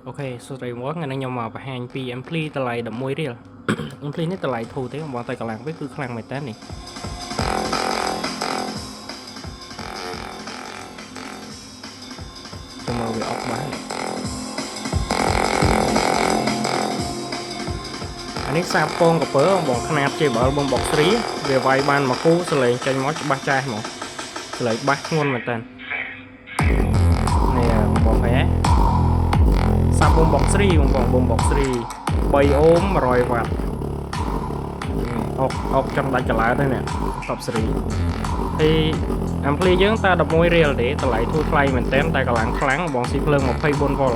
អូខេសួស្តីមកថ្ងៃនេះខ្ញុំមកបង្ហាញពី ampli តម្លៃ11រៀល ampli នេះតម្លៃធូរទេបងតែកន្លងពេលគឺខ្លាំងមែនតើនេះចាំមកវាអត់បានអានេះសាបពងកពើបងខ្នាតជេបលបងបុកស្រីវាវាយបានមកគូសលេងចេញមកច្បាស់ចាស់ហ្មងសលេងបាសធ្ងន់មែនតើនេះបងហែសាបបងបុកស្រីបងបុកស្រី3អូម100វ៉ាត់អុកចង់ដាច់កន្លើទៅនេះតបស្រីហើយអាំភ្លីយើងតែ11រៀលទេតម្លៃធូរថ្លៃមែនទែនតែកម្លាំងខ្លាំងបងស៊ីភ្លើង24វ៉ុល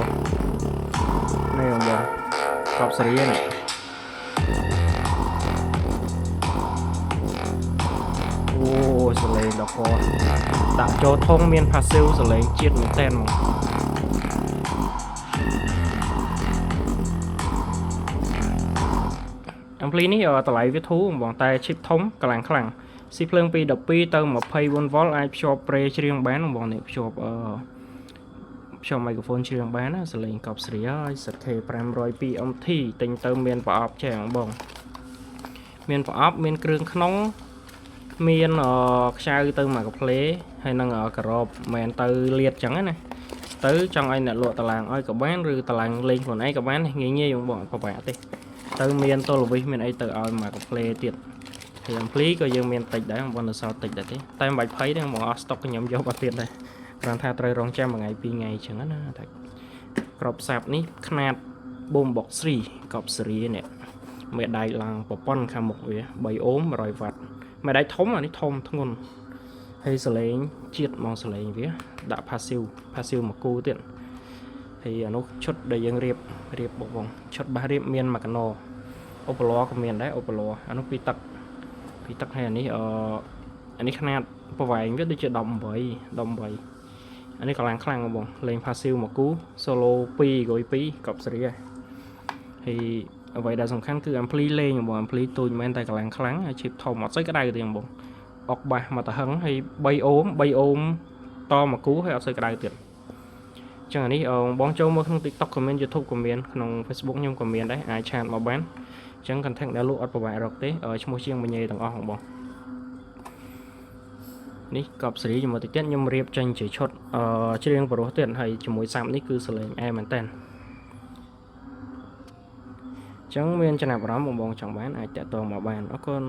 នេះបងតបស្រីនេះអូសលេងដល់កដាក់ចូលធុងមានផាស៊ីវសលេងជាតិមែនទែនហ្មងអាំភ្លីនេះតម្លៃវាធូរបងតែឈីបធំកម្លាំងខ្លាំងស៊ីភ្លើងពី12ទៅ24វ៉ុលអាចភ្ជាប់ប្រេច្រៀងបានបងនេះភ្ជាប់មីក្រូហ្វូនច្រៀងបានណាសលេងកប់ស្រីហើយ ZK 502 MT ទិញទៅមានប្រអប់ចែងបងមានប្រអប់មានគ្រឿងក្នុងមានខ្ចៅទៅមកកាផ្លេហើយនឹងការ៉បមិនទៅលាតចឹងណាទៅចង់ឲ្យអ្នកលក់តឡាងឲ្យក៏បានឬតឡាងលេងខ្លួនឯងក៏បានងាយបងប្រហែលទេទៅមានតូលវីសមានអីទៅឲ្យមកកាផ្លេទៀតហើយអាំភ្លីក៏យើងមានតិចដែរបងនៅសល់តិចដែរទេតែមិនបាច់ភ័យទេបងអស់ស្តុកខ្ញុំយកបាត់ទៀតដែរគ្រាន់ថាត្រូវរងចាំមួយថ្ងៃ2ថ្ងៃចឹងណាតែក្របសាប់នេះខ្នាតបូមបុកស្រីកប់សេរីនេះមេដៃឡើងប្រព័ន្ធខាងមុខវា3អូម100វ៉ាត់មេដៃធំអានេះធំធ្ងន់ហើយសលេងជាតិមកសលេងវាដាក់ផាស៊ីវមកគូទៀតហើយអានោះឈុតដែលយើងរៀបបងឈុតបាសរៀបមានមកកណោអូប៉ឡក៏មានដែរអូប៉ឡអានោះពីទឹកហើយអានេះខ្នាតប្រវែងវាដូចជា18អានេះកម្លាំងខ្លាំងបងលេងផាស៊ីវមកគូសូឡូ2ក្រោយ2កប់សេរីហើយអ្វីដែលសំខាន់គឺអាំភ្លីលេងបងអាំភ្លីទូចមែនតែកម្លាំងខ្លាំងហើយឈីបធំអត់ស្អីក្តៅទេបងអុកបាសមកតហឹងហើយ3អូមតមកគូហើយអត់ស្អីក្តៅទៀតចឹងអានេះបងចូលមើលក្នុង TikTok ក៏មាន YouTube ក៏មានក្នុង Facebook ខ្ញុំក៏មានដែរអាចឆាតមកបានចឹង content ដែលលក់អត់ប្រវែករកទេឈ្មោះជាងមញ៉េទាំងអស់បងនេះកប់សេរីជាមួយតិចទៀតខ្ញុំរៀបចេញជាឈុតច្រៀងបរោះទៀតហើយជាមួយសាប់នេះគឺសលេងអែមែនតើចឹងមានចំណាប់អារម្មណ៍បងចង់បានអាចតាក់ទងមកបានអរគុណ